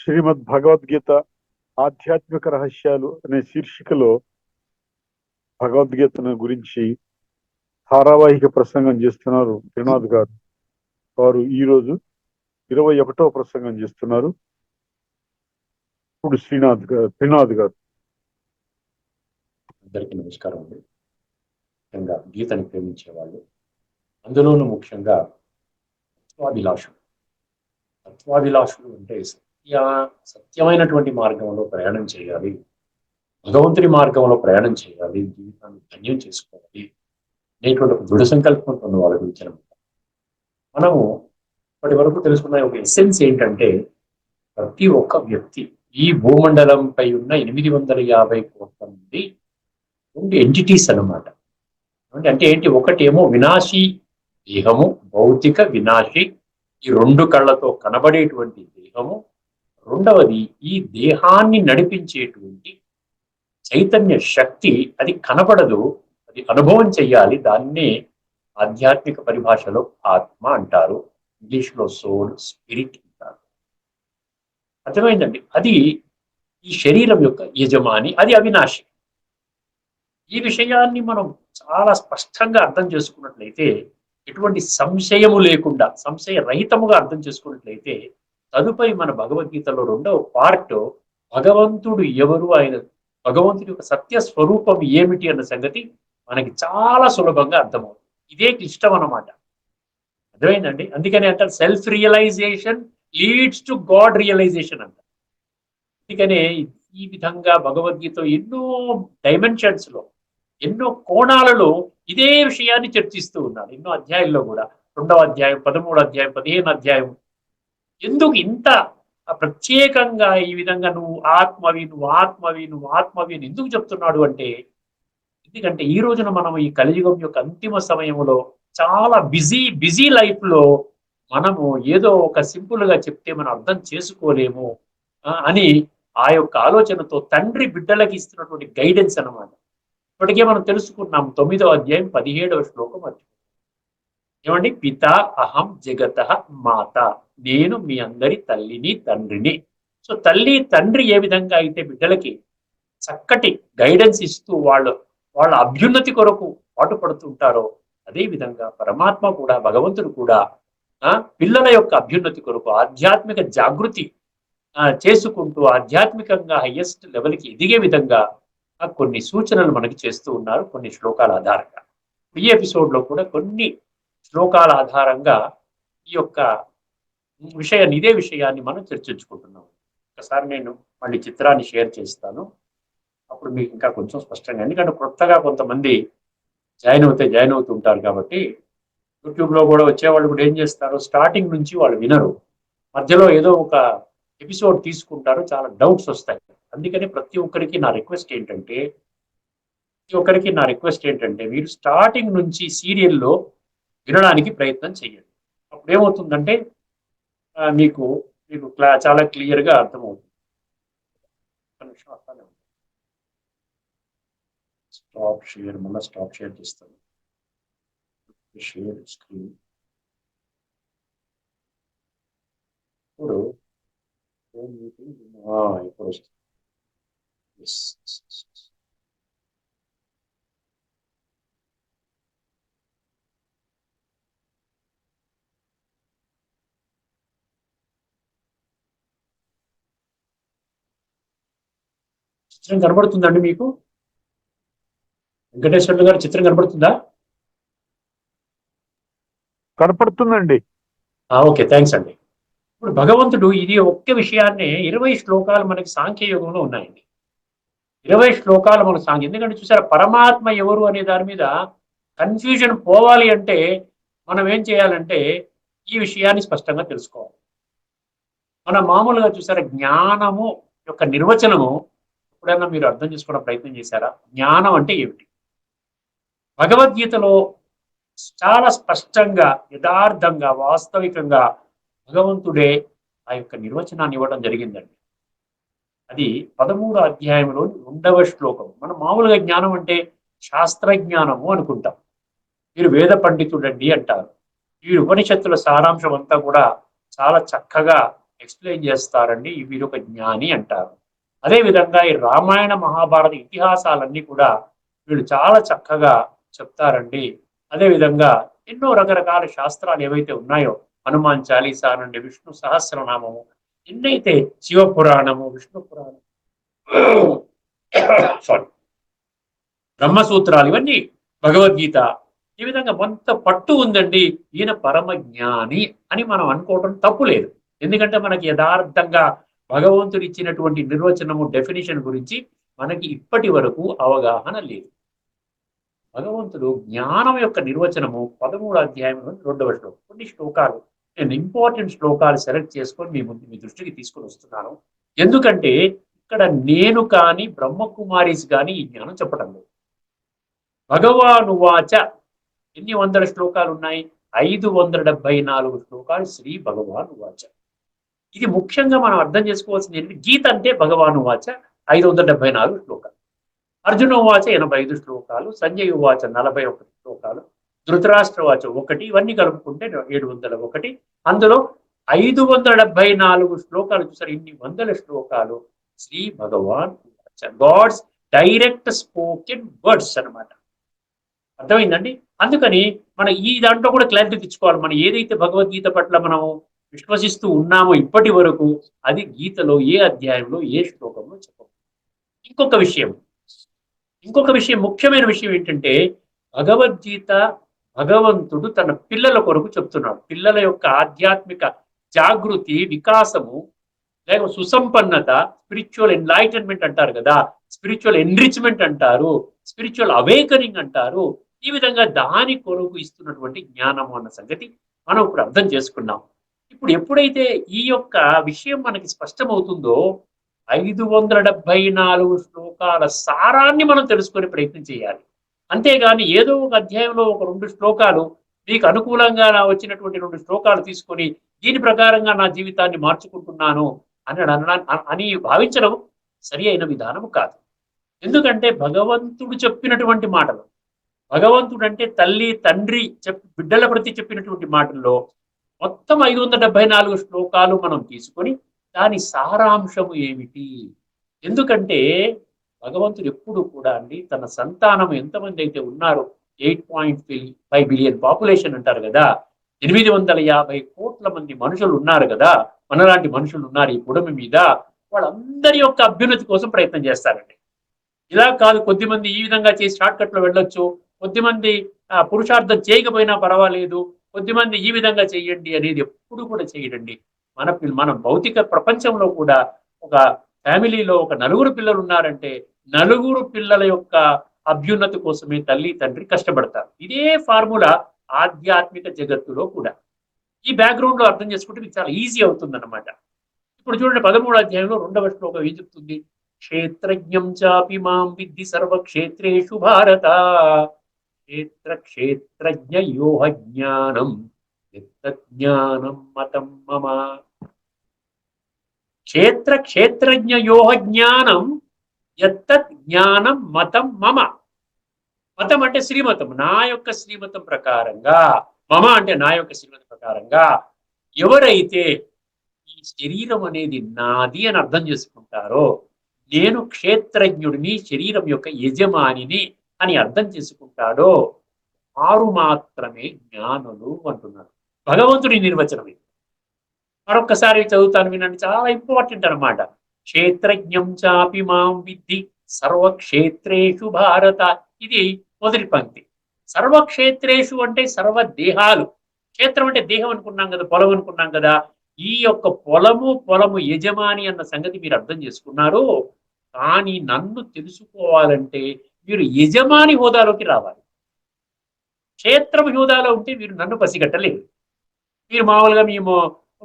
శ్రీమద్ భగవద్గీత ఆధ్యాత్మిక రహస్యాలు అనే శీర్షికలో భగవద్గీతను గురించి ధారావాహిక ప్రసంగం చేస్తున్నారు త్రినాథ్ గారు. వారు ఈరోజు 21వ ప్రసంగం చేస్తున్నారు. ఇప్పుడు త్రినాథ్ గారు. అందరికీ నమస్కారం అండి. ముఖ్యంగా గీతని ప్రేమించే వాళ్ళు, అందులోనూ ముఖ్యంగా తత్వాభిలాషులు అంటే సత్యమైనటువంటి మార్గంలో ప్రయాణం చేయాలి, భగవంతుడి మార్గంలో ప్రయాణం చేయాలి, జీవితాన్ని ధన్యం చేసుకోవాలి అనేటువంటి ఒక దృఢ సంకల్పంతో ఉన్న వాళ్ళ గురించి అనమాట. మనము ఇప్పటి వరకు తెలుసుకున్న ఒక ఎసెన్స్ ఏంటంటే, ప్రతి ఒక్క వ్యక్తి ఈ భూమండలంపై ఉన్న 850 కోట్ల మంది రెండు ఎంటిటీస్ అన్నమాట. అంటే ఏంటి? ఒకటేమో వినాశీ దేహము, భౌతిక వినాశి, ఈ రెండు కళ్ళతో కనబడేటువంటి దేహము. రెండవది ఈ దేహాన్ని నడిపించేటువంటి చైతన్య శక్తి. అది కనబడదు, అది అనుభవం చెయ్యాలి. దాన్నే ఆధ్యాత్మిక పరిభాషలో ఆత్మ అంటారు, ఇంగ్లీష్లో సోల్, స్పిరిట్ అంటారు. అర్థమైందండి? అది ఈ శరీరం యొక్క యజమాని, అది అవినాశి. ఈ విషయాన్ని మనం చాలా స్పష్టంగా అర్థం చేసుకున్నట్లయితే, ఎటువంటి సంశయము లేకుండా సంశయరహితముగా అర్థం చేసుకున్నట్లయితే, తదుపరి మన భగవద్గీతలో 2వ పార్ట్ భగవంతుడు ఎవరు, ఆయన భగవంతుడి యొక్క సత్య స్వరూపం ఏమిటి అన్న సంగతి మనకి చాలా సులభంగా అర్థమవుతుంది. ఇదే క్లిష్టం అన్నమాట. అర్థమైందండి? అందుకని అంటారు self realization leads to God realization అంటారు. అందుకనే ఈ విధంగా భగవద్గీత ఎన్నో డైమెన్షన్స్ లో, ఎన్నో కోణాలలో ఇదే విషయాన్ని చర్చిస్తూ ఉన్నారు. ఎన్నో అధ్యాయంలో కూడా 2వ అధ్యాయం, 13వ అధ్యాయం, 15వ అధ్యాయం. ఎందుకు ఇంత ప్రత్యేకంగా ఈ విధంగా నువ్వు ఆత్మవి అని ఎందుకు చెప్తున్నాడు అంటే, ఎందుకంటే ఈ రోజున మనం ఈ కలియుగం యొక్క అంతిమ సమయంలో చాలా బిజీ లైఫ్ లో మనము ఏదో ఒక సింపుల్ గా చెప్తే మనం అర్థం చేసుకోలేము అని ఆ యొక్క ఆలోచనతో తండ్రి బిడ్డలకి ఇస్తున్నటువంటి గైడెన్స్ అన్నమాట. ఇప్పటికే మనం తెలుసుకున్నాం 9వ అధ్యాయం 17వ శ్లోకం. ఏమండి? పిత అహం జగత మాత, నేను మీ అందరి తల్లిని తండ్రిని. సో తల్లి తండ్రి ఏ విధంగా అయితే బిడ్డలకి చక్కటి గైడెన్స్ ఇస్తూ వాళ్ళ అభ్యున్నతి కొరకు పాటుపడుతుంటారో, అదే విధంగా పరమాత్మ కూడా, భగవంతుడు కూడా పిల్లల యొక్క అభ్యున్నతి కొరకు ఆధ్యాత్మిక జాగృతి చేసుకుంటూ ఆధ్యాత్మికంగా హయ్యెస్ట్ లెవెల్కి ఎదిగే విధంగా కొన్ని సూచనలు మనకి చేస్తూ ఉన్నారు, కొన్ని శ్లోకాల ఆధారంగా. ఈ ఎపిసోడ్లో కూడా కొన్ని శ్లోకాల ఆధారంగా ఈ యొక్క ఇదే విషయాన్ని మనం చర్చించుకుంటున్నాం. ఒకసారి నేను మళ్ళీ చిత్రాన్ని షేర్ చేస్తాను, అప్పుడు మీకు ఇంకా కొంచెం స్పష్టంగా. ఎందుకంటే కొత్తగా కొంతమంది జాయిన్ అవుతుంటారు కాబట్టి, యూట్యూబ్లో కూడా వచ్చేవాళ్ళు కూడా ఏం చేస్తారు, స్టార్టింగ్ నుంచి వాళ్ళు వినరు, మధ్యలో ఏదో ఒక ఎపిసోడ్ తీసుకుంటారు, చాలా డౌట్స్ వస్తాయి. అందుకని ప్రతి ఒక్కరికి నా రిక్వెస్ట్ ఏంటంటే మీరు స్టార్టింగ్ నుంచి సీరియల్లో వినడానికి ప్రయత్నం చేయండి. అప్పుడు ఏమవుతుందంటే మీకు చాలా క్లియర్గా అర్థమవుతుంది. స్టాప్ షేర్ చేస్తాను. Share screen. ఇప్పుడు వస్తుంది. చిత్రం కనబడుతుందండి మీకు? వెంకటేశ్వర్లు గారు, చిత్రం కనబడుతుందా? కనపడుతుందండి. ఓకే, థ్యాంక్స్ అండి. ఇప్పుడు భగవంతుడు ఇది ఒక్క విషయాన్నే 20 శ్లోకాలు మనకి సాంఖ్యయోగంలో ఉన్నాయండి. 20 శ్లోకాలు మన సాంఖ్య. ఎందుకంటే చూసారా, పరమాత్మ ఎవరు అనే దాని మీద కన్ఫ్యూజన్ పోవాలి అంటే మనం ఏం చేయాలంటే ఈ విషయాన్ని స్పష్టంగా తెలుసుకోవాలి. మన మామూలుగా చూసారా, జ్ఞానము యొక్క నిర్వచనము ఎప్పుడైనా మీరు అర్థం చేసుకోవడం ప్రయత్నం చేశారా? జ్ఞానం అంటే ఏమిటి? భగవద్గీతలో చాలా స్పష్టంగా, యథార్థంగా, వాస్తవికంగా భగవంతుడే ఆ యొక్క నిర్వచనాన్ని ఇవ్వడం జరిగిందండి. అది 13వ అధ్యాయంలోని 2వ శ్లోకం. మనం మామూలుగా జ్ఞానం అంటే శాస్త్రజ్ఞానము అనుకుంటాం. వీరు వేద పండితుడండి అంటారు. ఈ ఉపనిషత్తుల సారాంశం అంతా కూడా చాలా చక్కగా ఎక్స్ప్లెయిన్ చేస్తారండి. వీరు ఒక జ్ఞాని అంటారు. అదేవిధంగా ఈ రామాయణ మహాభారత ఇతిహాసాలన్నీ కూడా వీళ్ళు చాలా చక్కగా చెప్తారండి. అదేవిధంగా ఎన్నో రకరకాల శాస్త్రాలు ఏవైతే ఉన్నాయో, హనుమాన్ చాలీసా నుండి విష్ణు సహస్రనామము, ఎన్నైతే శివపురాణము, విష్ణు పురాణం, సారీ, బ్రహ్మసూత్రాలు, ఇవన్నీ, భగవద్గీత, ఈ విధంగా కొంత పట్టు ఉందండి. ఈయన పరమ జ్ఞాని అని మనం అనుకోవడం తప్పు లేదు. ఎందుకంటే మనకి యథార్థంగా భగవంతుడు ఇచ్చినటువంటి నిర్వచనము, డెఫినేషన్ గురించి మనకి ఇప్పటి వరకు అవగాహన లేదు. భగవంతుడు జ్ఞానం యొక్క నిర్వచనము 13వ అధ్యాయం 2వ శ్లోకం. కొన్ని శ్లోకాలు, నేను ఇంపార్టెంట్ శ్లోకాలు సెలెక్ట్ చేసుకొని మీ దృష్టికి తీసుకొని వస్తున్నాను. ఎందుకంటే ఇక్కడ నేను కానీ బ్రహ్మకుమారిస్ కానీ ఈ జ్ఞానం చెప్పడం లేదు. భగవానువాచ ఎన్ని వందల శ్లోకాలు ఉన్నాయి? 574 శ్లోకాలు శ్రీ భగవానువాచ. ఇది ముఖ్యంగా మనం అర్థం చేసుకోవాల్సింది ఏంటంటే, గీత అంటే భగవానువాచ 574 శ్లోకాలు, అర్జున ఉవాచ 85 శ్లోకాలు, సంజయ్ ఉవాచ 41 శ్లోకాలు, ధృతరాష్ట్ర వాచ 1, ఇవన్నీ కలుపుకుంటే 701. అందులో 574 శ్లోకాలు చూసారు. ఇన్ని వందల శ్లోకాలు శ్రీ భగవాన్ ఉవాచ, గాడ్స్ డైరెక్ట్ స్పోకెన్ వర్డ్స్ అన్నమాట. అర్థమైందండి? అందుకని మనం ఈ దాంట్లో కూడా క్లారిటీ తెచ్చుకోవాలి. మనం ఏదైతే భగవద్గీత పట్ల మనము విశ్వసిస్తూ ఉన్నామో ఇప్పటి వరకు, అది గీతలో ఏ అధ్యాయంలో ఏ శ్లోకంలో చెప్పము. ఇంకొక విషయం, ముఖ్యమైన విషయం ఏంటంటే, భగవద్గీత భగవంతుడు తన పిల్లల కొరకు చెప్తున్నాడు. పిల్లల యొక్క ఆధ్యాత్మిక జాగృతి, వికాసము, లేక సుసంపన్నత, స్పిరిచువల్ ఎన్లైటన్మెంట్ అంటారు కదా, స్పిరిచువల్ ఎన్రిచ్మెంట్ అంటారు, స్పిరిచువల్ అవేకనింగ్ అంటారు. ఈ విధంగా దాని కొరకు ఇస్తున్నటువంటి జ్ఞానము అన్న సంగతి మనం ఇప్పుడు అర్థం చేసుకున్నాం. ఇప్పుడు ఎప్పుడైతే ఈ యొక్క విషయం మనకి స్పష్టమవుతుందో, 574 శ్లోకాల సారాన్ని మనం తెలుసుకునే ప్రయత్నం చేయాలి. అంతేగాని ఏదో ఒక అధ్యాయంలో ఒక 2 శ్లోకాలు, మీకు అనుకూలంగా వచ్చినటువంటి 2 శ్లోకాలు తీసుకొని దీని ప్రకారంగా నా జీవితాన్ని మార్చుకుంటున్నాను అని భావించడం సరి అయిన విధానం కాదు. ఎందుకంటే భగవంతుడు చెప్పినటువంటి మాటలు, భగవంతుడు అంటే తల్లి తండ్రి బిడ్డల ప్రతి చెప్పినటువంటి మాటల్లో మొత్తం 574 శ్లోకాలు మనం తీసుకొని దాని సారాంశము ఏమిటి? ఎందుకంటే భగవంతుడు ఎప్పుడు కూడా అండి తన సంతానం ఎంతమంది అయితే ఉన్నారో, 8.5 బిలియన్ పాపులేషన్ అంటారు కదా, 850 కోట్ల మంది మనుషులు ఉన్నారు కదా, మనలాంటి మనుషులు ఉన్నారు ఈ పుడమి మీద, వాళ్ళందరి యొక్క అభ్యున్నతి కోసం ప్రయత్నం చేస్తారండి. ఇలా కాదు, కొద్దిమంది ఈ విధంగా చేసి షార్ట్ కట్ లో వెళ్ళొచ్చు, కొద్దిమంది పురుషార్థం చేయకపోయినా పర్వాలేదు, కొద్దిమంది ఈ విధంగా చేయండి అనేది ఎప్పుడు కూడా చేయడండి. మన భౌతిక ప్రపంచంలో కూడా ఒక ఫ్యామిలీలో ఒక 9 పిల్లలు ఉన్నారంటే 9 పిల్లల యొక్క అభ్యున్నతి కోసమే తల్లి తండ్రి కష్టపడతారు. ఇదే ఫార్ములా ఆధ్యాత్మిక జగత్తులో కూడా. ఈ బ్యాక్గ్రౌండ్ లో అర్థం చేసుకుంటే మీకు చాలా ఈజీ అవుతుంది అన్నమాట. ఇప్పుడు చూడండి, 13వ అధ్యాయంలో 2వ శ్లోకం ఏం చెప్తుంది? క్షేత్రజ్ఞం చాపి మాం విద్ధి సర్వక్షేత్రేషు భారత, క్షేత్రజ్ఞ యోహ జ్ఞానం జ్ఞానం మతం మమ. క్షేత్రజ్ఞ యోహ జ్ఞానం యత్తత్ జ్ఞానం మతం మమ. మతం అంటే శ్రీమతం, నా యొక్క శ్రీమతం ప్రకారంగా, మమ అంటే నా యొక్క శ్రీమతం ప్రకారంగా ఎవరైతే ఈ శరీరం అనేది నాది అని అర్థం చేసుకుంటారో, నేను క్షేత్రజ్ఞుడిని, శరీరం యొక్క యజమానిని అని అర్థం చేసుకుంటాడో, వారు మాత్రమే జ్ఞానులు అంటున్నారు. భగవంతుడి నిర్వచనం ఇది. మరొక్కసారి చదువుతాను వినండి, చాలా ఇంపార్టెంట్ అనమాట. క్షేత్రజ్ఞం చాపి మాం విద్ధి సర్వక్షేత్రేషు భారత. ఇది మొదటి పంక్తి. సర్వక్షేత్రేషు అంటే సర్వ దేహాలు. క్షేత్రం అంటే దేహం అనుకున్నాం కదా, పొలం అనుకున్నాం కదా. ఈ యొక్క పొలము యజమాని అన్న సంగతి మీరు అర్థం చేసుకున్నారు. కానీ నన్ను తెలుసుకోవాలంటే మీరు యజమాని హోదాలోకి రావాలి. క్షేత్రం హోదాలో ఉంటే మీరు నన్ను పసిగట్టలేరు. మీరు మామూలుగా మేము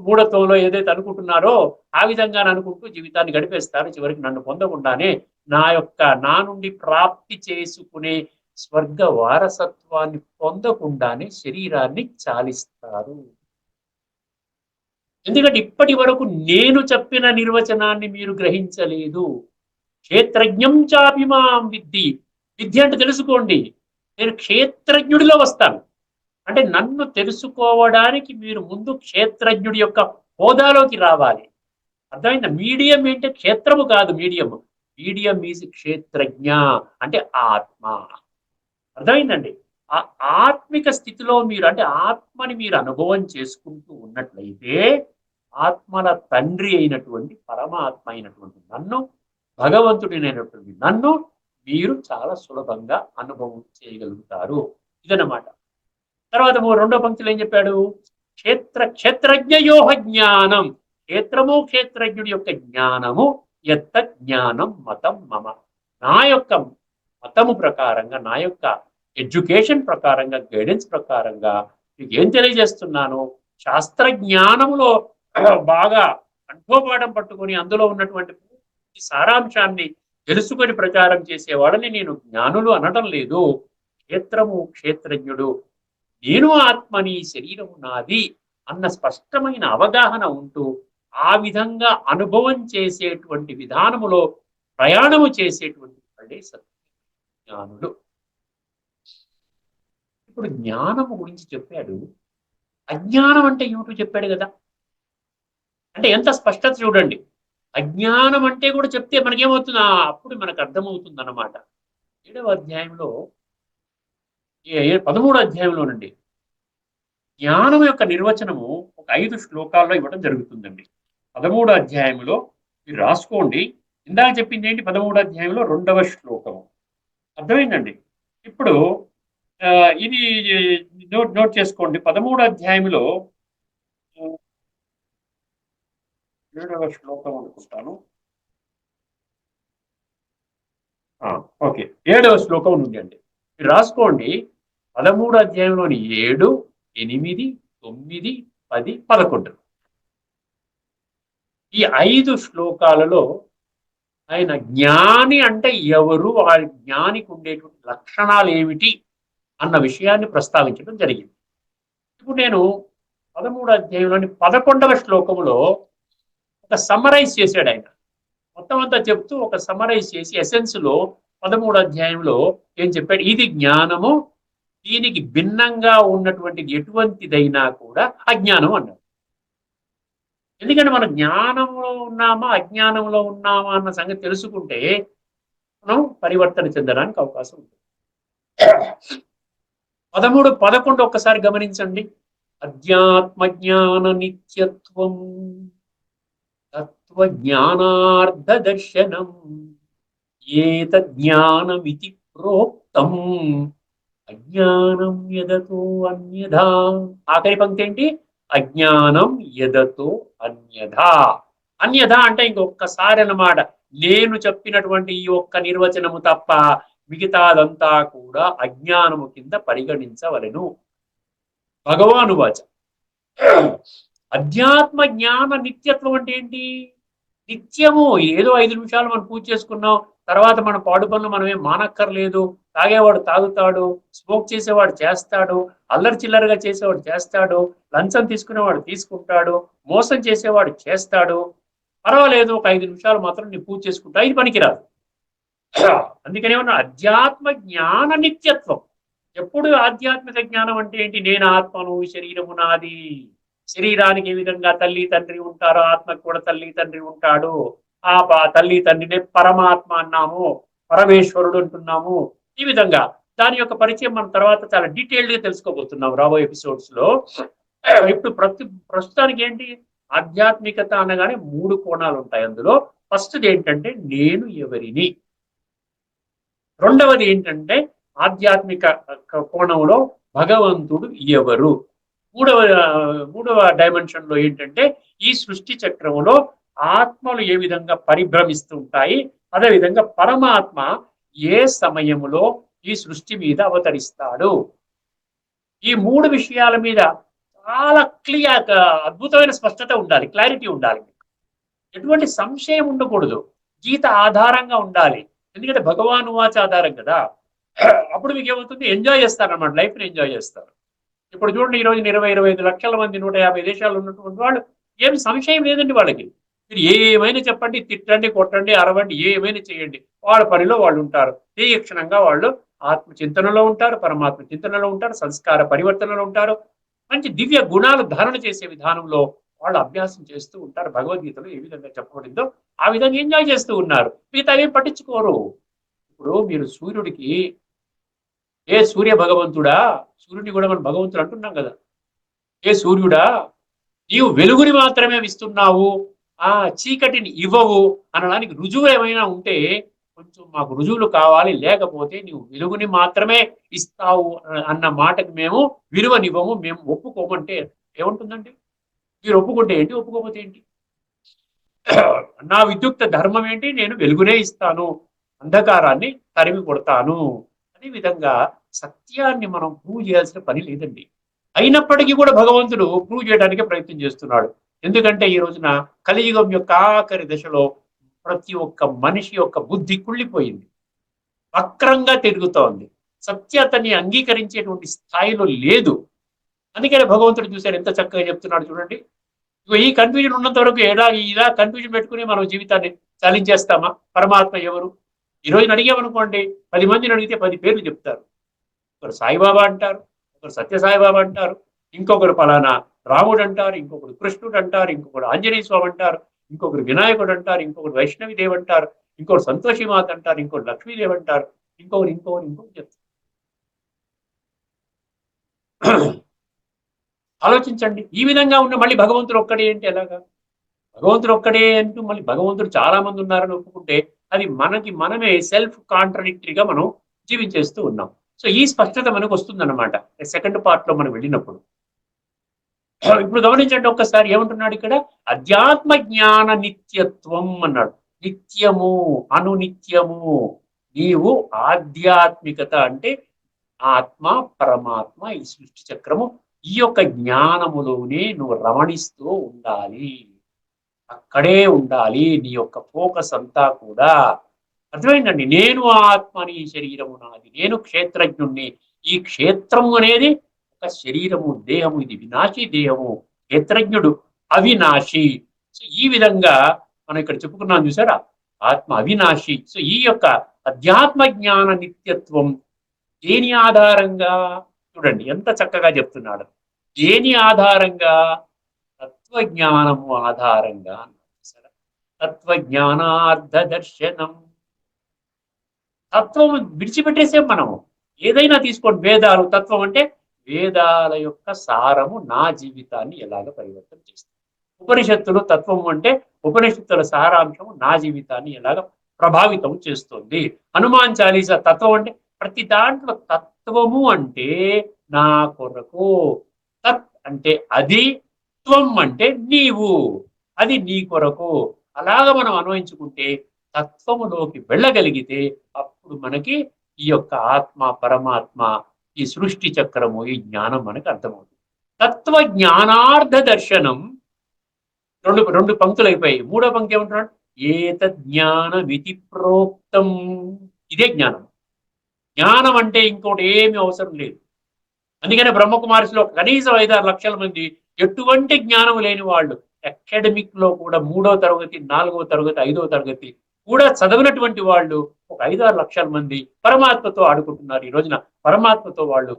మూఢత్వంలో ఏదైతే అనుకుంటున్నారో ఆ విధంగా అనుకుంటూ జీవితాన్ని గడిపేస్తారు. చివరికి నన్ను పొందకుండానే నా నుండి ప్రాప్తి చేసుకునే స్వర్గ వారసత్వాన్ని పొందకుండానే శరీరాన్ని చాలిస్తారు. ఎందుకంటే ఇప్పటి వరకు నేను చెప్పిన నిర్వచనాన్ని మీరు గ్రహించలేదు. క్షేత్రజ్ఞం చాభిమాం విద్ధి. విద్య అంటే తెలుసుకోండి. నేను క్షేత్రజ్ఞుడిలో వస్తాను అంటే నన్ను తెలుసుకోవడానికి మీరు ముందు క్షేత్రజ్ఞుడి యొక్క హోదాలోకి రావాలి. అర్థమైందా? మీడియం ఏంటంటే క్షేత్రము కాదు, మీడియం. మీడియం ఈజ్ క్షేత్రజ్ఞ, అంటే ఆత్మ. అర్థమైందండి? ఆ ఆత్మిక స్థితిలో మీరు, అంటే ఆత్మని మీరు అనుభవం చేసుకుంటూ ఉన్నట్లయితే, ఆత్మల తండ్రి అయినటువంటి పరమాత్మ అయినటువంటి నన్ను, భగవంతుడినైనటువంటి నన్ను మీరు చాలా సులభంగా అనుభవం చేయగలుగుతారు. ఇదన్నమాట. తర్వాత రెండో పంక్తిలో ఏం చెప్పాడు? క్షేత్రజ్ఞయోహ జ్ఞానం. క్షేత్రము క్షేత్రజ్ఞుడి యొక్క జ్ఞానము ఎత్త జ్ఞానం మతం మమ. నా యొక్క మతము ప్రకారంగా, నా యొక్క ఎడ్యుకేషన్ ప్రకారంగా, గైడెన్స్ ప్రకారంగా మీకు ఏం తెలియజేస్తున్నాను? శాస్త్ర జ్ఞానములో బాగా కంఠోపాఠం పట్టుకొని అందులో ఉన్నటువంటి సారాంశాన్ని తెలుసుకొని ప్రచారం చేసేవాడని నేను జ్ఞానులు అనడం లేదు. క్షేత్రము క్షేత్రజ్ఞుడు, నేను ఆత్మని, శరీరము నాది అన్న స్పష్టమైన అవగాహన ఉంటూ ఆ విధంగా అనుభవం చేసేటువంటి విధానములో ప్రయాణము చేసేటువంటి వాళ్ళే సత్యజ్ఞానులు. ఇప్పుడు జ్ఞానము గురించి చెప్పాడు, అజ్ఞానం అంటే ఏమిటో చెప్పాడు కదా. అంటే ఎంత స్పష్టత చూడండి. అజ్ఞానం అంటే కూడా చెప్తే మనకేమవుతుంది? అప్పుడు మనకు అర్థమవుతుంది అన్నమాట. 7వ అధ్యాయంలో 13వ అధ్యాయంలోనండి జ్ఞానం యొక్క నిర్వచనము ఒక 5 శ్లోకాల్లో ఇవ్వడం జరుగుతుందండి. 13వ అధ్యాయంలో మీరు రాసుకోండి. ఇందాక చెప్పింది ఏంటి? 13వ అధ్యాయంలో 2వ శ్లోకము. అర్థమైందండి? ఇప్పుడు ఇది నోట్ చేసుకోండి. 13వ అధ్యాయంలో 7వ శ్లోకం అనుకుంటాను. ఓకే, 7వ శ్లోకం నుండి అండి మీరు రాసుకోండి. 13వ అధ్యాయంలోని 7, 8, 9, 10, 11 ఈ 5 శ్లోకాలలో ఆయన జ్ఞాని అంటే ఎవరు, ఆ జ్ఞానికి ఉండేటువంటి లక్షణాలు ఏమిటి అన్న విషయాన్ని ప్రస్తావించడం జరిగింది. ఇప్పుడు నేను 13వ అధ్యాయంలోని 11వ శ్లోకములో ఒక సమ్మరైజ్ చేశాడు ఆయన. మొత్తం అంతా చెప్తూ ఒక సమ్మరైజ్ చేసి ఎసెన్స్ లో 13వ అధ్యాయంలో ఏం చెప్పాడు? ఇది జ్ఞానము, దీనికి భిన్నంగా ఉన్నటువంటి ఎటువంటిదైనా కూడా అజ్ఞానం అన్నాడు. ఎందుకంటే మనం జ్ఞానంలో ఉన్నామా అజ్ఞానంలో ఉన్నామా అన్న సంగతి తెలుసుకుంటే మనం పరివర్తన చెందడానికి అవకాశం ఉంటుంది. 13, 11 ఒక్కసారి గమనించండి. అధ్యాత్మ జ్ఞాన నిత్యత్వం తత్వజ్ఞానార్థ దర్శనం ఏతజ్ఞానమితి ప్రోక్తం అజ్ఞానం యదతో అన్యథా. ఆఖరి పంక్తి ఏంటి? అజ్ఞానం యదతో అన్యథా. అన్యథా అంటే ఇంకొకసారి అన్నమాట. నేను చెప్పినటువంటి ఈ ఒక్క నిర్వచనము తప్ప మిగతాదంతా కూడా అజ్ఞానము కింద పరిగణించవలెను. భగవాను వాచ. అధ్యాత్మ జ్ఞాన నిత్యత్వం అంటే ఏంటి? నిత్యము. ఏదో 5 నిమిషాలు మనం పూజ చేసుకున్నాం, తర్వాత మన పాడు పనులు మనమేం మానక్కర్లేదు. తాగేవాడు తాగుతాడు, స్మోక్ చేసేవాడు చేస్తాడు, అల్లరి చిల్లరగా చేసేవాడు చేస్తాడు, లంచం తీసుకునేవాడు తీసుకుంటాడు, మోసం చేసేవాడు చేస్తాడు. పర్వాలేదు, ఒక 5 నిమిషాలు మాత్రం నేను పూజ చేసుకుంటా, ఇది పనికిరాదు. అందుకనే ఉన్న అధ్యాత్మ జ్ఞాన నిత్యత్వం. ఎప్పుడు ఆధ్యాత్మిక జ్ఞానం అంటే ఏంటి? నేను ఆత్మను, శరీరము నాది. శరీరానికి ఏ విధంగా తల్లి తండ్రి ఉంటారో ఆత్మకు కూడా తల్లి తండ్రి ఉంటాడు. ఆ తల్లి తండ్రినే పరమాత్మ అన్నాము, పరమేశ్వరుడు అంటున్నాము. ఈ విధంగా దాని యొక్క పరిచయం మనం తర్వాత చాలా డీటెయిల్డ్ గా తెలుసుకోబోతున్నాం రాబోయే ఎపిసోడ్స్ లో. ఇప్పుడు ప్రస్తుతానికి ఏంటి? ఆధ్యాత్మికత అనగానే 3 కోణాలు ఉంటాయి. అందులో ఫస్ట్ది ఏంటంటే నేను ఎవరిని, రెండవది ఏంటంటే ఆధ్యాత్మిక కోణంలో భగవంతుడు ఎవరు, మూడవ డైమెన్షన్ లో ఏంటంటే ఈ సృష్టి చక్రంలో ఆత్మలు ఏ విధంగా పరిభ్రమిస్తుంటాయి, అదేవిధంగా పరమాత్మ ఏ సమయములో ఈ సృష్టి మీద అవతరిస్తాడు. ఈ 3 విషయాల మీద చాలా క్లియర్, అద్భుతమైన స్పష్టత ఉండాలి, క్లారిటీ ఉండాలి. ఎటువంటి సంశయం ఉండకూడదు. గీత ఆధారంగా ఉండాలి. ఎందుకంటే భగవాను వాచ ఆధారం కదా. అప్పుడు మీకు ఏమవుతుంది? ఎంజాయ్ చేస్తారన్నమాట, లైఫ్ని ఎంజాయ్ చేస్తారు. ఇప్పుడు చూడండి, ఈ రోజు 20-25 లక్షల మంది 150 దేశాల్లో ఉన్నటువంటి వాళ్ళు ఏమి సంశయం లేదండి వాళ్ళకి. మీరు ఏమైనా చెప్పండి, తిట్టండి, కొట్టండి, అరవండి, ఏమైనా చేయండి, వాళ్ళ పనిలో వాళ్ళు ఉంటారు. తీక్షణంగా వాళ్ళు ఆత్మ చింతనలో ఉంటారు, పరమాత్మ చింతనలో ఉంటారు, సంస్కార పరివర్తనలో ఉంటారు. మంచి దివ్య గుణాలు ధారణ చేసే విధానంలో వాళ్ళు అభ్యాసం చేస్తూ ఉంటారు. భగవద్గీతలో ఏ విధంగా చెప్పబడిందో ఆ విధంగా ఎంజాయ్ చేస్తూ ఉన్నారు. మిగతా ఏం పట్టించుకోరు. ఇప్పుడు మీరు సూర్యుడికి ఏ సూర్య భగవంతుడా, సూర్యుడిని కూడా మనం భగవంతుడు అంటున్నాం కదా, ఏ సూర్యుడా నీవు వెలుగుని మాత్రమే ఇస్తున్నావు, ఆ చీకటిని ఇవ్వవు అనడానికి రుజువు ఏమైనా ఉంటే కొంచెం మాకు రుజువులు కావాలి, లేకపోతే నీవు వెలుగుని మాత్రమే ఇస్తావు అన్న మాటకు మేము విలువనివ్వము, మేము ఒప్పుకోమంటే ఏముంటుందండి? మీరు ఒప్పుకుంటే ఏంటి, ఒప్పుకోకపోతే ఏంటి? నా విద్యుక్త ధర్మం ఏంటి, నేను వెలుగునే ఇస్తాను, అంధకారాన్ని తరిమి కొడతాను. అదే విధంగా సత్యాన్ని మనం ప్రూవ్ చేయాల్సిన పని లేదండి. అయినప్పటికీ కూడా భగవంతుడు ప్రూవ్ చేయడానికి ప్రయత్నం చేస్తున్నాడు. ఎందుకంటే ఈ రోజున కలియుగం యొక్క ఆఖరి దశలో ప్రతి ఒక్క మనిషి యొక్క బుద్ధి కుళ్ళిపోయింది, వక్రంగా తిరుగుతోంది, సత్యతని అంగీకరించేటువంటి స్థాయిలో లేదు. అందుకనే భగవంతుడు చూశారు ఎంత చక్కగా చెప్తున్నాడు చూడండి. ఈ కన్ఫ్యూజన్ ఉన్నంత వరకు ఇలా కన్ఫ్యూజన్ పెట్టుకుని మనం జీవితాన్ని చాలించేస్తామా? పరమాత్మ ఎవరు? ఈ రోజున అడిగామనుకోండి, 10 మందిని అడిగితే 10 పేర్లు చెప్తారు. ఒకరు సాయిబాబా అంటారు, ఒకరు సత్యసాయిబాబా అంటారు, ఇంకొకరు పలానా రాముడు అంటారు, ఇంకొకరు కృష్ణుడు అంటారు, ఇంకొకరు ఆంజనేయ స్వామి అంటారు, ఇంకొకరు వినాయకుడు అంటారు, ఇంకొకరు వైష్ణవి దేవ్ అంటారు, ఇంకొకరు సంతోషిమాత అంటారు, ఇంకొకరు లక్ష్మీదేవి అంటారు, ఇంకొకరు చెప్తారు. ఆలోచించండి. ఈ విధంగా ఉన్న మళ్ళీ భగవంతుడు ఒక్కడే అంటే ఎలాగా? భగవంతుడు ఒక్కడే అంటూ మళ్ళీ భగవంతుడు చాలా మంది ఉన్నారని ఒప్పుకుంటే అది మనమే సెల్ఫ్ కాంట్రడిక్టరీగా మనం జీవించేస్తూ ఉన్నాం. సో ఈ స్పష్టత మనకు వస్తుందన్నమాట సెకండ్ పార్ట్ లో మనం వెళ్ళినప్పుడు. ఇప్పుడు గమనించండి ఒక్కసారి ఏమంటున్నాడు ఇక్కడ, అధ్యాత్మ జ్ఞాన నిత్యత్వం అన్నాడు. నిత్యము, అనునిత్యము. నీవు ఆధ్యాత్మికత అంటే ఆత్మ, పరమాత్మ, ఈ సృష్టి చక్రము, ఈ యొక్క జ్ఞానములోనే నువ్వు రమణిస్తూ ఉండాలి, అక్కడే ఉండాలి. నీ యొక్క ఫోకస్ అంతా కూడా అర్థమైందండి. నేను ఆత్మని, ఈ శరీరము నాది, నేను క్షేత్రజ్ఞుణ్ణి. ఈ క్షేత్రము అనేది ఒక శరీరము, దేహము, ఇది వినాశీ దేహము, క్షేత్రజ్ఞుడు అవినాశి. సో ఈ విధంగా మనం ఇక్కడ చెప్పుకున్నాం చూసారా, ఆత్మ అవినాశి. సో ఈ యొక్క అధ్యాత్మ జ్ఞాన నిత్యత్వం దేని ఆధారంగా? చూడండి ఎంత చక్కగా చెప్తున్నాడు. దేని ఆధారంగా? తత్వజ్ఞానము ఆధారంగా. తత్వజ్ఞానార్థ దర్శనం. తత్వం విడిచిపెట్టేసాం మనము. ఏదైనా తీసుకోండి, వేదాలు, తత్వం అంటే వేదాల యొక్క సారము నా జీవితాన్ని ఎలాగ పరివర్తన చేస్తుంది. ఉపనిషత్తులు తత్వం అంటే ఉపనిషత్తుల సారాంశము నా జీవితాన్ని ఎలాగ ప్రభావితం చేస్తుంది. హనుమాన్ చాలీసా తత్వం అంటే ప్రతి దాంట్లో తత్వము అంటే నా కొరకు, తత్ అంటే అది, త్వం అంటే నీవు, అది నీ కొరకు. అలాగ మనం అన్వయించుకుంటే తత్వములోకి వెళ్ళగలిగితే అప్పుడు మనకి ఈ యొక్క ఆత్మ, పరమాత్మ, ఈ సృష్టి చక్రము, ఈ జ్ఞానం మనకు అర్థమవుతుంది. తత్వ జ్ఞానార్థ దర్శనం. రెండు పంక్తులు అయిపోయాయి. మూడో పంక్తి ఏమంటున్నాడు? ఏతజ్ఞానమితి ప్రోక్తం. ఇదే జ్ఞానం. జ్ఞానం అంటే ఇంకోటి ఏమీ అవసరం లేదు. అందుకనే బ్రహ్మకుమారిలో కనీసం 5-6 లక్షల మంది ఎటువంటి జ్ఞానం లేని వాళ్ళు, అకాడమిక్ లో కూడా 3వ తరగతి, 4వ తరగతి, 5వ తరగతి కూడా చదవినటువంటి వాళ్ళు ఒక 5-6 లక్షల మంది పరమాత్మతో ఆడుకుంటున్నారు. ఈ రోజున పరమాత్మతో వాళ్ళు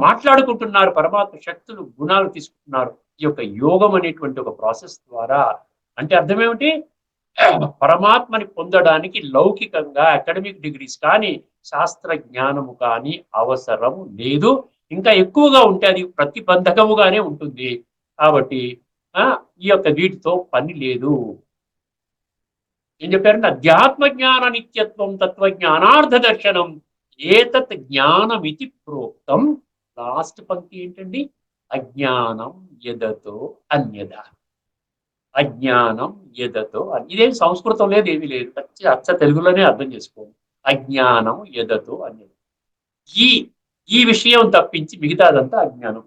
మాట్లాడుకుంటున్నారు, పరమాత్మ శక్తులు, గుణాలు తీసుకుంటున్నారు ఈ యొక్క యోగం అనేటువంటి ఒక ప్రాసెస్ ద్వారా. అంటే అర్థం ఏమిటి? పరమాత్మని పొందడానికి లౌకికంగా అకాడమిక్ డిగ్రీస్ కానీ, శాస్త్ర జ్ఞానము కానీ అవసరము లేదు. ఇంకా ఎక్కువగా ఉంటే అది ప్రతిబంధకముగానే ఉంటుంది. కాబట్టి ఈ యొక్క వీటితో పని లేదు. ఏం చెప్పారంటే అధ్యాత్మ జ్ఞాన నిత్యత్వం తత్వజ్ఞానార్థ దర్శనం ఏతత్ జ్ఞానమితి ప్రోక్తం. లాస్ట్ పంక్తి ఏంటండి? అజ్ఞానం యదతో అన్యద. అజ్ఞానం యదతో, ఇదేం సంస్కృతం లేదు, ఏమీ లేదు, అచ్చ తెలుగులోనే అర్థం చేసుకోండి. అజ్ఞానం యదతో అన్యద. ఈ విషయం తప్పించి మిగతాదంతా అజ్ఞానం.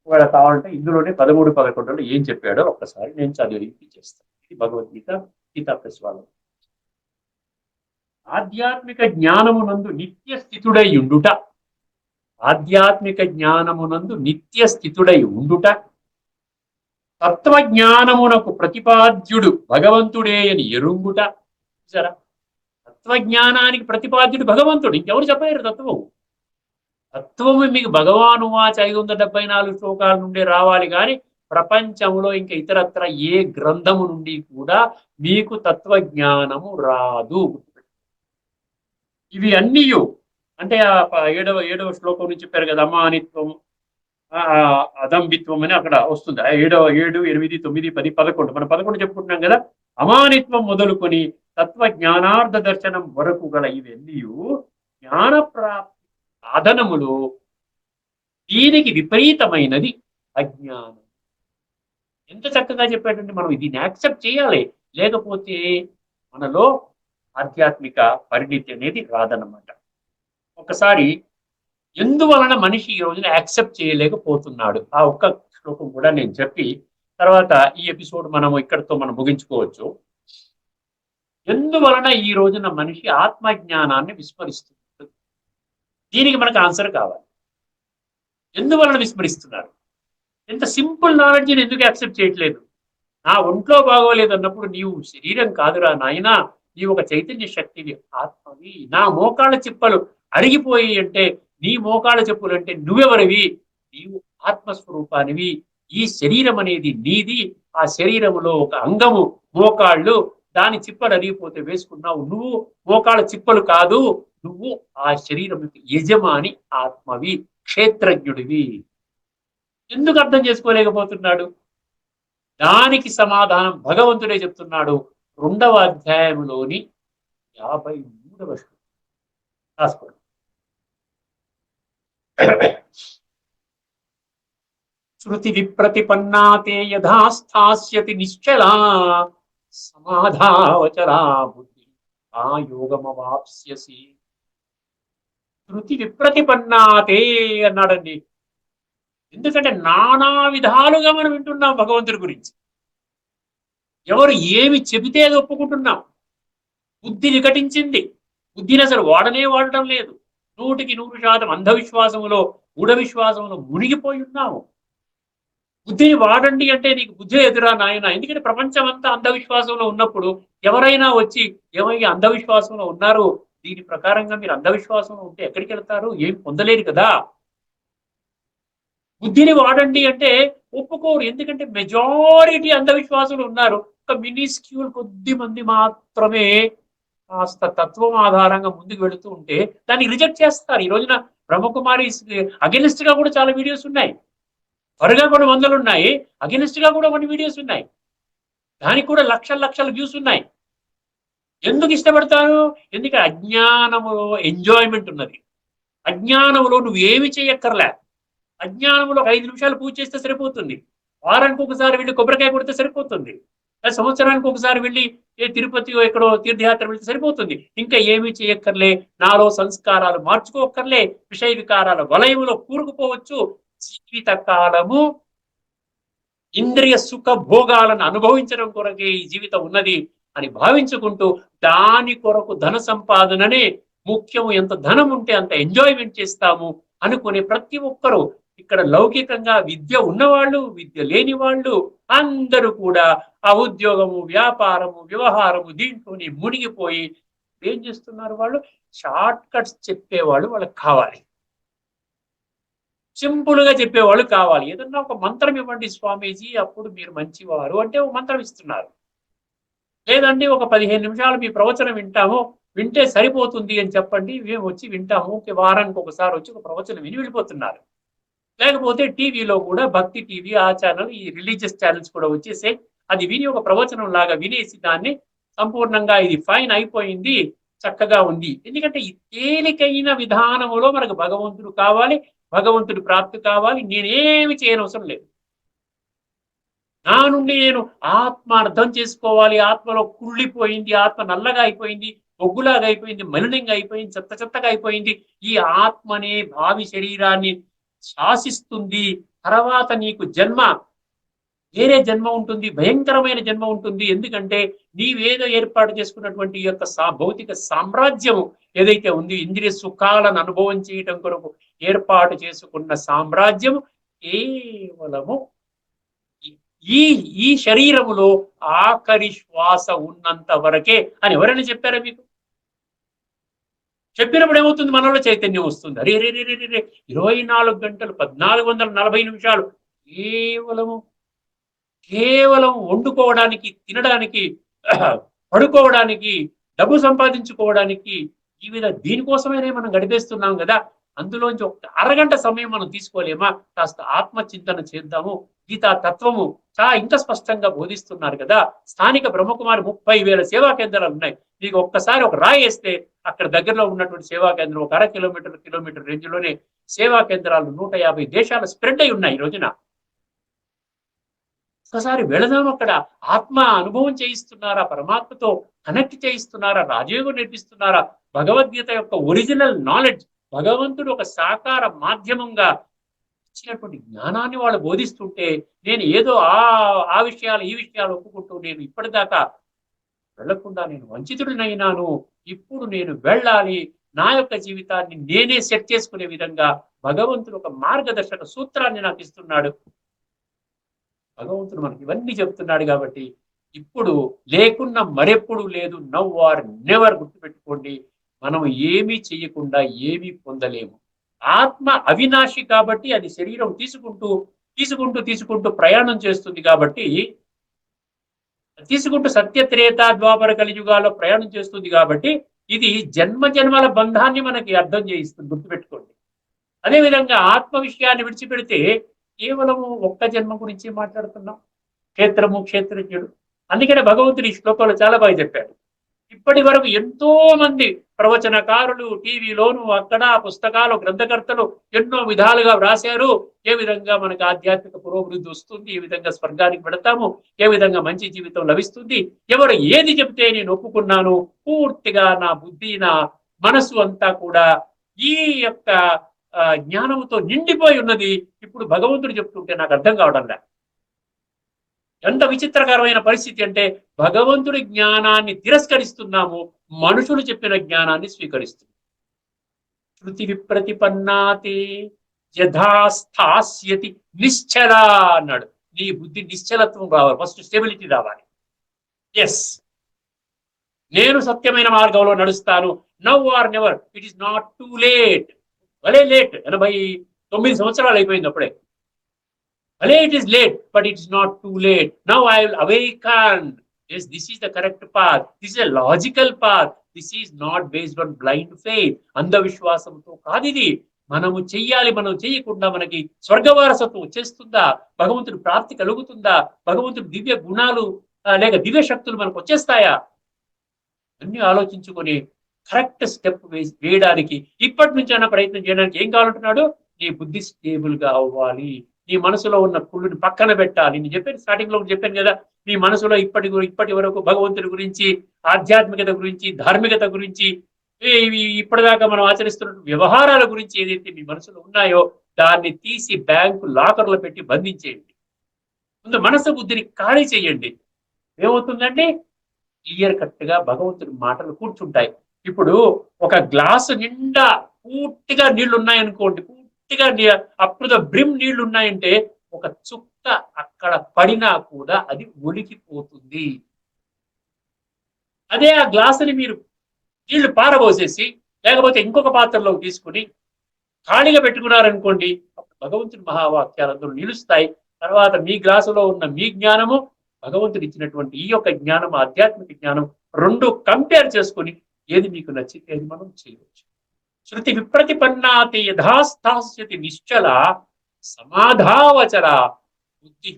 ఒకవేళ కావాలంటే ఇందులోనే 13-11 ఏం చెప్పాడో ఒక్కసారి నేను చదివి చేస్తాను. ఇది భగవద్గీత గీతా ప్రశ్వాలం. ఆధ్యాత్మిక జ్ఞానమునందు నిత్య స్థితుడై ఉండుట. ఆధ్యాత్మిక జ్ఞానమునందు నిత్య స్థితుడై ఉండుట. తత్వజ్ఞానమునకు ప్రతిపాద్యుడు భగవంతుడే అని ఎరుంగుట. సరే, తత్వజ్ఞానానికి ప్రతిపాద్యుడు భగవంతుడు, ఇంకెవరు చెప్పలేరు తత్వం. తత్వము మీకు భగవాను వాచ 574 శ్లోకాల నుండి రావాలి కానీ ప్రపంచంలో ఇంకా ఇతరత్ర ఏ గ్రంథము నుండి కూడా మీకు తత్వజ్ఞానము రాదు. ఇవి అన్నీ అంటే ఆ ఏడవ శ్లోకం నుంచి చెప్పారు కదా, అమానిత్వం, అదంబిత్వం అని అక్కడ వస్తుంది. 7, 8, 8, 9, 10, 11 మనం 11 చెప్పుకుంటున్నాం కదా. అమానిత్వం మొదలుకొని తత్వ జ్ఞానార్థ దర్శనం వరకు గల ఇవన్నీ జ్ఞాన ప్రాప్తి సాధనములు. దీనికి విపరీతమైనది అజ్ఞానం. ఎంత చక్కగా చెప్పాడంటే మనం దీన్ని యాక్సెప్ట్ చేయాలి, లేకపోతే మనలో ఆధ్యాత్మిక పరిణితి అనేది రాదన్నమాట. ఒకసారి ఎందువలన మనిషి ఈ రోజున యాక్సెప్ట్ చేయలేకపోతున్నాడు, ఆ ఒక్క శ్లోకం కూడా నేను చెప్పి తర్వాత ఈ ఎపిసోడ్ మనం ఇక్కడితో మనం ముగించుకోవచ్చు. ఎందువలన ఈ రోజున మనిషి ఆత్మజ్ఞానాన్ని విస్మరిస్తున్నాడు? దీనికి మనకు ఆన్సర్ కావాలి. ఎందువలన విస్మరిస్తున్నారు? ఎంత సింపుల్ నాలెడ్జ్ని ఎందుకు యాక్సెప్ట్ చేయట్లేదు? నా ఒంట్లో బాగోలేదు అన్నప్పుడు నీవు శరీరం కాదురా నాయనా, నీవు ఒక చైతన్య శక్తివి, ఆత్మవి. నా మోకాళ్ళ చిప్పలు అరిగిపోయి అంటే నీ మోకాళ్ళ చెప్పులు అంటే నువ్వెవరివి? నీవు ఆత్మస్వరూపానివి. ఈ శరీరం అనేది నీది. ఆ శరీరములో ఒక అంగము మోకాళ్ళు, దాని చిప్పలు అరిగిపోతే వేసుకున్నావు. నువ్వు మోకాళ్ళ చిప్పలు కాదు, నువ్వు ఆ శరీరం యజమాని ఆత్మవి, క్షేత్రజ్ఞుడివి. ఎందుకు అర్థం చేసుకోలేకపోతున్నాడు? దానికి సమాధానం భగవంతుడే చెప్తున్నాడు 2వ అధ్యాయంలోని 53వ శ్లోకం. రాసుకోండి. శృతి విప్రతిపన్నాతే యథా స్థాస్యతి నిశ్చలా సమాధావచరా బుద్ధి ఆ యోగమవాప్స్యసి. శృతి విప్రతిపన్నాతే అన్నాడండి. ఎందుకంటే నానా విధాలుగా మనం వింటున్నాం భగవంతుడి గురించి. ఎవరు ఏమి చెబితే అది ఒప్పుకుంటున్నాం. బుద్ధి వికటించింది. బుద్ధిని అసలు వాడడం లేదు. 100% అంధవిశ్వాసములో, మూఢ విశ్వాసంలో మునిగిపోయి ఉన్నాము. బుద్ధిని వాడండి అంటే నీకు బుద్ధి ఎదురా నాయన. ఎందుకంటే ప్రపంచం అంతా అంధవిశ్వాసంలో ఉన్నప్పుడు ఎవరైనా వచ్చి ఏమయ్యా అంధవిశ్వాసంలో ఉన్నారు, దీని ప్రకారంగా మీరు అంధవిశ్వాసంలో ఉంటే ఎక్కడికి వెళ్తారు? ఏం పొందలేరు కదా. బుద్ధిని వాడండి అంటే ఒప్పుకోరు. ఎందుకంటే మెజారిటీ అంధవిశ్వాసులు ఉన్నారు. ఒక మినిస్క్యూల్ కొద్ది మంది మాత్రమే కాస్త తత్వం ఆధారంగా ముందుకు వెళుతూ ఉంటే దాన్ని రిజెక్ట్ చేస్తారు. ఈ రోజున బ్రహ్మకుమారి అగెనిస్ట్ గా కూడా చాలా వీడియోస్ ఉన్నాయి. త్వరగా కొన్ని 100 ఉన్నాయి, అగెనిస్ట్ గా కూడా కొన్ని వీడియోస్ ఉన్నాయి. దానికి కూడా లక్షల వ్యూస్ ఉన్నాయి. ఎందుకు ఇష్టపడతారు? ఎందుకంటే అజ్ఞానములో ఎంజాయ్మెంట్ ఉన్నది. అజ్ఞానంలో నువ్వు ఏమి చేయక్కర్లే. అజ్ఞానంలో 5 నిమిషాలు పూజ చేస్తే సరిపోతుంది. వారానికి ఒకసారి వెళ్ళి కొబ్బరికాయ కొడితే సరిపోతుంది. సంవత్సరానికి ఒకసారి వెళ్ళి తిరుపతి ఎక్కడో తీర్థయాత్ర వెళ్తే సరిపోతుంది. ఇంకా ఏమీ చేయక్కర్లే. నాలో సంస్కారాలు మార్చుకోక్కర్లే. విషయ వికారాల వలయములో కూరుకుపోవచ్చు. జీవిత కాలము ఇంద్రియ సుఖ భోగాలను అనుభవించడం కొరకే ఈ జీవితం ఉన్నది అని భావించుకుంటూ దాని కొరకు ధన సంపాదననే ముఖ్యం. ఎంత ధనం ఉంటే అంత ఎంజాయ్మెంట్ చేస్తాము అనుకునే ప్రతి ఒక్కరూ ఇక్కడ లౌకికంగా విద్య ఉన్నవాళ్ళు, విద్య లేని వాళ్ళు అందరూ కూడా ఆ ఉద్యోగము, వ్యాపారము, వ్యవహారము దీంట్లోనే మునిగిపోయి ఏం చేస్తున్నారు? వాళ్ళు షార్ట్ కట్స్ చెప్పేవాళ్ళు వాళ్ళకి కావాలి. సింపుల్ గా చెప్పేవాళ్ళు కావాలి. ఏదన్నా ఒక మంత్రం ఇవ్వండి స్వామీజీ, అప్పుడు మీరు మంచివారు అంటే ఒక మంత్రం ఇస్తున్నారు. లేదండి ఒక 15 నిమిషాలు మీ ప్రవచనం వింటాము, వింటే సరిపోతుంది అని చెప్పండి, మేము వచ్చి వింటాము. వారానికి ఒకసారి వచ్చి ఒక ప్రవచనం విని వెళ్ళిపోతున్నారు. లేకపోతే టీవీలో కూడా భక్తి టీవీ, ఆ ఛానల్, ఈ రిలీజియస్ ఛానల్స్ కూడా వచ్చేసి అది విని ఒక ప్రవచనం లాగా వినేసి దాన్ని సంపూర్ణంగా ఇది ఫైన్ అయిపోయింది, చక్కగా ఉంది. ఎందుకంటే ఈ తేలికైన విధానములో మనకు భగవంతుడు కావాలి, భగవంతుడి ప్రాప్తి కావాలి. నేనేమి చేయనవసరం లేదు. నా నుండి నేను ఆత్మ అర్థం చేసుకోవాలి. ఆత్మలో కుళ్ళిపోయింది, ఆత్మ నల్లగా అయిపోయింది, బొగ్గులాగా అయిపోయింది, మలినంగా అయిపోయింది, చెత్తగా అయిపోయింది. ఈ ఆత్మనే భావి శరీరాన్ని శాసిస్తుంది. తర్వాత నీకు జన్మ, వేరే జన్మ ఉంటుంది, భయంకరమైన జన్మ ఉంటుంది. ఎందుకంటే నీవేదో ఏర్పాటు చేసుకున్నటువంటి ఈ యొక్క భౌతిక సామ్రాజ్యము ఏదైతే ఉంది, ఇంద్రియ సుఖాలను అనుభవం చేయటం కొరకు ఏర్పాటు చేసుకున్న సామ్రాజ్యము కేవలము ఈ శరీరములో ఆఖరి శ్వాస ఉన్నంత వరకే అని ఎవరైనా చెప్పారా మీకు? చెప్పినప్పుడు ఏమవుతుంది? మనలో చైతన్యం వస్తుంది. అరే రే రే రే 24 గంటలు 1440 నిమిషాలు కేవలము కేవలం వండుకోవడానికి, తినడానికి, పడుకోవడానికి, డబ్బు సంపాదించుకోవడానికి దీనికోసమైనా మనం గడిపేస్తున్నాం కదా. అందులోంచి ఒక అరగంట సమయం మనం తీసుకోలేమా? కాస్త ఆత్మచింతన చేద్దాము. గీతా తత్వము ఇంత స్పష్టంగా బోధిస్తున్నారు కదా. స్థానిక బ్రహ్మకుమారి 30,000 సేవా కేంద్రాలు ఉన్నాయి. మీకు ఒక్కసారి ఒక రాయి వేస్తే అక్కడ దగ్గరలో ఉన్నటువంటి సేవా కేంద్రం ఒక కిలోమీటర్ రేంజ్ లోనే సేవా కేంద్రాలు 150 దేశాలు స్ప్రెడ్ అయి ఉన్నాయి ఈ రోజున. ఒకసారి వెళదాం. అక్కడ ఆత్మ అనుభవం చేయిస్తున్నారా? పరమాత్మతో కనెక్ట్ చేయిస్తున్నారా? రాజయోగం నేర్పిస్తున్నారా? భగవద్గీత యొక్క ఒరిజినల్ నాలెడ్జ్, భగవంతుడు ఒక సాకార మాధ్యమంగా ఇచ్చినటువంటి జ్ఞానాన్ని వాళ్ళు బోధిస్తుంటే నేను ఏదో ఆ విషయాలు ఈ విషయాలు ఒప్పుకుంటూ నేను ఇప్పటిదాకా వెళ్లకుండా నేను వంచితుడినైనాను. ఇప్పుడు నేను వెళ్ళాలి. నా యొక్క జీవితాన్ని నేనే సెట్ చేసుకునే విధంగా భగవంతుడు ఒక మార్గదర్శక సూత్రాన్ని నాకు ఇస్తున్నాడు. భగవంతుడు మనకి ఇవన్నీ చెప్తున్నాడు కాబట్టి ఇప్పుడు లేకున్నా మరెప్పుడు లేదు. Now or never. గుర్తుపెట్టుకోండి, మనం ఏమీ చేయకుండా ఏమీ పొందలేము. ఆత్మ అవినాశి కాబట్టి అది శరీరం తీసుకుంటూ ప్రయాణం చేస్తుంది కాబట్టి, తీసుకుంటూ సత్యత్రేత ద్వాపర కలియుగాల్లో ప్రయాణం చేస్తుంది కాబట్టి ఇది జన్మల బంధాన్ని మనకి అర్థం చేయిస్తుంది. గుర్తుపెట్టుకోండి. అదేవిధంగా ఆత్మ విషయాన్ని విడిచిపెడితే కేవలము ఒక్క జన్మ గురించి మాట్లాడుతున్నాం. క్షేత్రము, క్షేత్రజ్ఞుడు. అందుకనే భగవంతుడు ఈ శ్లోకంలో చాలా బాగా చెప్పాడు. ఇప్పటి వరకు ఎంతో మంది ప్రవచనకారులు టీవీలోను అక్కడ పుస్తకాలు గ్రంథకర్తలు ఎన్నో విధాలుగా వ్రాశారు. ఏ విధంగా మనకు ఆధ్యాత్మిక పురోభివృద్ధి వస్తుంది, ఏ విధంగా స్వర్గానికి పెడతాము, ఏ విధంగా మంచి జీవితం లభిస్తుంది. ఎవరు ఏది చెబితే నేను ఒప్పుకున్నాను. పూర్తిగా నా బుద్ధి, నా మనసు అంతా కూడా ఈ యొక్క జ్ఞానంతో నిండిపోయి ఉన్నది. ఇప్పుడు భగవంతుడు చెప్తుంటే నాకు అర్థం కావడం లే. ఎంత విచిత్రకరమైన పరిస్థితి అంటే భగవంతుడి జ్ఞానాన్ని తిరస్కరిస్తున్నాము, మనుషులు చెప్పిన జ్ఞానాన్ని స్వీకరిస్తున్నాం. శృతి విప్రతిపన్నాతి యథాస్థాస్యతి నిశ్చల అన్నాడు. నీ బుద్ధి నిశ్చలత్వం రావాలి. ఫస్ట్ స్టెబిలిటీ రావాలి. ఎస్, నేను సత్యమైన మార్గంలో నడుస్తాను. Now or never. It is not too late. భలే లేట్, 89 సంవత్సరాలు అయిపోయింది అప్పుడే. భలే it is late, but it is not too late. Now I will awaken. Yes, this is the correct path. This is a logical path. This is not based on blind faith. అంధ విశ్వాసంతో కాదు ఇది. మనము చెయ్యాలి. మనం చేయకుండా మనకి స్వర్గవారసత్వం వచ్చేస్తుందా? భగవంతుడి ప్రాప్తి కలుగుతుందా? భగవంతుడి దివ్య గుణాలు లేక దివ్య శక్తులు మనకు వచ్చేస్తాయా? అన్ని ఆలోచించుకొని కరెక్ట్ స్టెప్ వేయడానికి ఇప్పటి నుంచి అన్న ప్రయత్నం చేయడానికి ఏం కావాలంటున్నాడు? నీ బుద్ధి స్టేబుల్ గా అవ్వాలి. నీ మనసులో ఉన్న కుళ్ళుని పక్కన పెట్టాలి. నేను చెప్పాను, స్టార్టింగ్ లో చెప్పాను కదా, నీ మనసులో ఇప్పటి వరకు భగవంతుడి గురించి, ఆధ్యాత్మికత గురించి, ధార్మికత గురించి, ఇప్పటిదాకా మనం ఆచరిస్తున్న వ్యవహారాల గురించి ఏదైతే మీ మనసులో ఉన్నాయో దాన్ని తీసి బ్యాంకు లాకర్లో పెట్టి బంధించేయండి. ముందు మనసు బుద్ధిని ఖాళీ చేయండి. ఏమవుతుందండి? క్లియర్ కట్ గా భగవంతుడి మాటలు కూర్చుంటాయి. ఇప్పుడు ఒక గ్లాసు నిండా పూర్తిగా నీళ్లు ఉన్నాయనుకోండి, పూర్తిగా అప్ టు ద బ్రిమ్ నీళ్లు ఉన్నాయంటే ఒక చుక్క అక్కడ పడినా కూడా అది ఒలికిపోతుంది. అదే ఆ గ్లాసుని మీరు నీళ్లు పారబోసేసి లేకపోతే ఇంకొక పాత్రలో తీసుకుని ఖాళీగా పెట్టుకున్నారనుకోండి, అప్పుడు భగవంతుడి మహావాక్యాలు అందులో నిలుస్తాయి. తర్వాత మీ గ్లాసులో ఉన్న మీ జ్ఞానము, భగవంతుడు ఇచ్చినటువంటి ఈ యొక్క జ్ఞానం, ఆధ్యాత్మిక జ్ఞానం రెండు కంపేర్ చేసుకుని ఏది మీకు నచ్చితే అది మనం చేయవచ్చు. శృతి విప్రతిపన్నాతి యథాస్థాస్యతి నిశ్చల సమాధావచర బుద్ధి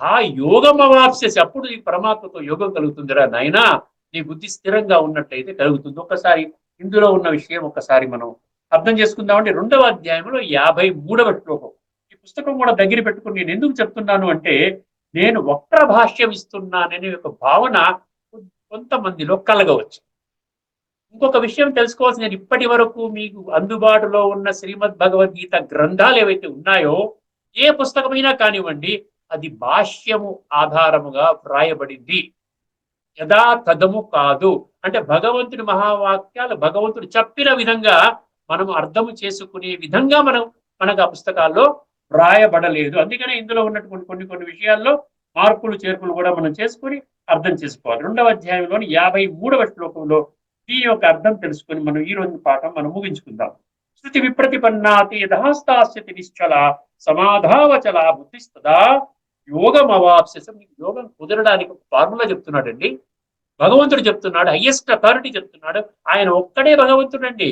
ఆ యోగం అవాప్స్యసి. అప్పుడు నీ పరమాత్మతో యోగం కలుగుతుందిరా నాయనా. నీ బుద్ధి స్థిరంగా ఉన్నట్టయితే కలుగుతుంది. ఒక్కసారి ఇందులో ఉన్న విషయం ఒక్కసారి మనం అర్థం చేసుకుందామంటే 2వ అధ్యాయంలో 53వ శ్లోకం. ఈ పుస్తకం కూడా దగ్గర పెట్టుకుని నేను ఎందుకు చెప్తున్నాను అంటే, నేను వక్ర భాష్యం ఇస్తున్నాననే ఒక భావన కొంతమందిలో కలగవచ్చు. ఇంకొక విషయం తెలుసుకోవాల్సి, నేను ఇప్పటి వరకు మీకు అందుబాటులో ఉన్న శ్రీమద్ భగవద్గీత గ్రంథాలు ఏవైతే ఉన్నాయో, ఏ పుస్తకమైనా కానివ్వండి, అది భాష్యము ఆధారముగా వ్రాయబడింది. యథా తదము కాదు. అంటే భగవంతుడి మహావాక్యాలు భగవంతుడు చెప్పిన విధంగా మనము అర్థము చేసుకునే విధంగా మనకు ఆ పుస్తకాల్లో వ్రాయబడలేదు. అందుకనే ఇందులో ఉన్నటువంటి కొన్ని విషయాల్లో మార్పులు చేర్పులు కూడా మనం చేసుకుని అర్థం చేసుకోవాలి. 2వ అధ్యాయంలోని 53వ శ్లోకంలో దీని యొక్క అర్థం తెలుసుకుని మనం ఈ రోజు పాఠం మనం ముగించుకుందాం. శృతి విప్రతిపన్నాతి యథాస్థాస్యతి నిశ్చల సమాధావచల బుద్ధిస్తదా యోగం అవాప్స్యసం, నీకు యోగం కుదరడానికి ఒక ఫార్ములా చెప్తున్నాడండి. భగవంతుడు చెప్తున్నాడు, హయ్యెస్ట్ అథారిటీ చెప్తున్నాడు. ఆయన ఒక్కడే భగవంతుడండి.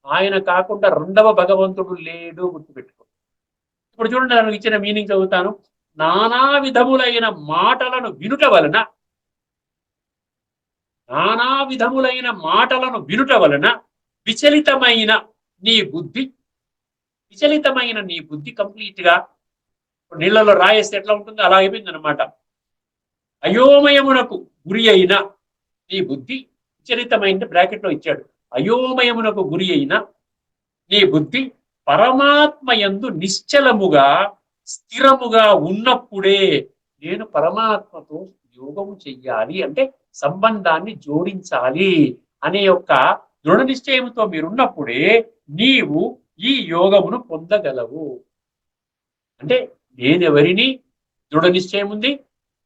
ఆయన కాకుండా రెండవ భగవంతుడు లేడు, గుర్తుపెట్టుకో. ఇప్పుడు చూడండి, దానికి ఇచ్చిన మీనింగ్ చదువుతాను. నానా విధములైన మాటలను వినుట వలన, నానా విధములైన మాటలను వినుట వలన విచలితమైన నీ బుద్ధి, విచలితమైన నీ బుద్ధి కంప్లీట్ గా నీళ్లలో రాయేస్తే ఎట్లా ఉంటుందో అలా అయిపోయింది అనమాట. అయోమయమునకు గురి అయిన నీ బుద్ధి, విచలితమైన బ్రాకెట్ లో ఇచ్చాడు. అయోమయమునకు గురి అయిన నీ బుద్ధి పరమాత్మయందు నిశ్చలముగా స్థిరముగా ఉన్నప్పుడే నేను పరమాత్మతో యోగము చెయ్యాలి అంటే సంబంధాన్ని జోడించాలి అనే యొక్క దృఢ నిశ్చయంతో మీరున్నప్పుడే నీవు ఈ యోగమును పొందగలవు. అంటే నేనెవరిని, దృఢ నిశ్చయం ఉంది.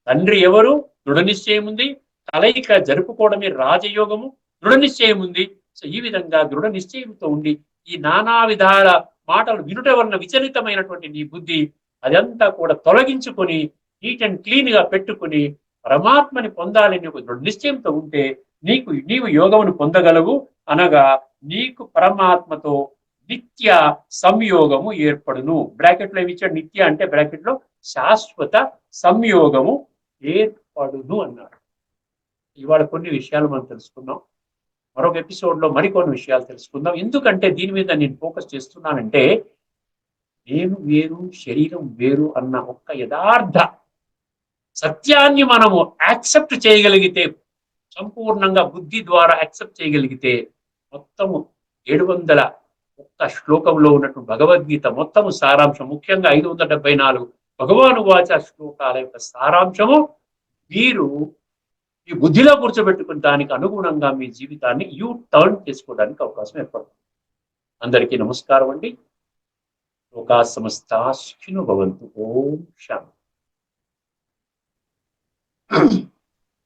తండ్రి ఎవరు, దృఢ నిశ్చయం ఉంది. కలయిక జరుపుకోవడమే రాజయోగము, దృఢ నిశ్చయం ఉంది. సో ఈ విధంగా దృఢ నిశ్చయంతో ఉండి ఈ నానా విధాల మాటలు వినుట వలన విచలితమైనటువంటి నీ బుద్ధి అదంతా కూడా తొలగించుకొని నీట్ అండ్ క్లీన్ గా పెట్టుకుని పరమాత్మని పొందాలని ఒక దృఢ నిశ్చయంతో ఉంటే నీవు యోగమును పొందగలవు. అనగా నీకు పరమాత్మతో నిత్య సంయోగము ఏర్పడును. బ్రాకెట్ లో ఏమి ఇచ్చాడు? నిత్య అంటే బ్రాకెట్ లో శాశ్వత సంయోగము ఏర్పడును అన్నాడు. ఇవాళ కొన్ని విషయాలు మనం తెలుసుకున్నాం. మరొక ఎపిసోడ్ లో మరికొన్ని విషయాలు తెలుసుకుందాం. ఎందుకంటే దీని మీద నేను ఫోకస్ చేస్తున్నానంటే, నేను వేరు శరీరం వేరు అన్న ఒక్క యథార్థ సత్యాన్ని మనము యాక్సెప్ట్ చేయగలిగితే, సంపూర్ణంగా బుద్ధి ద్వారా యాక్సెప్ట్ చేయగలిగితే, మొత్తము 701 శ్లోకంలో ఉన్నటువంటి భగవద్గీత మొత్తము సారాంశం, ముఖ్యంగా 574 భగవాను వాచ శ్లోకాల యొక్క సారాంశము మీరు ఈ బుద్ధిలో కూర్చోబెట్టుకుని దానికి అనుగుణంగా మీ జీవితాన్ని టర్న్ చేసుకోవడానికి అవకాశం ఏర్పడుతుంది. అందరికీ నమస్కారం అండి. లోకా సమస్తా సుఖినో భవంతు. ఓం శాంతి.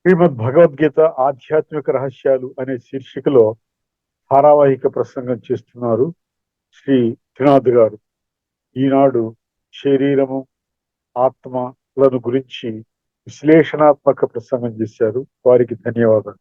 శ్రీమద్ భగవద్గీత ఆధ్యాత్మిక రహస్యాలు అనే శీర్షికలో ధారావాహిక ప్రసంగం చేస్తున్నారు శ్రీ త్రినాథ్ గారు. ఈనాడు శరీరము, ఆత్మలను గురించి విశ్లేషణాత్మక ప్రసంగం చేశారు. వారికి ధన్యవాదాలు.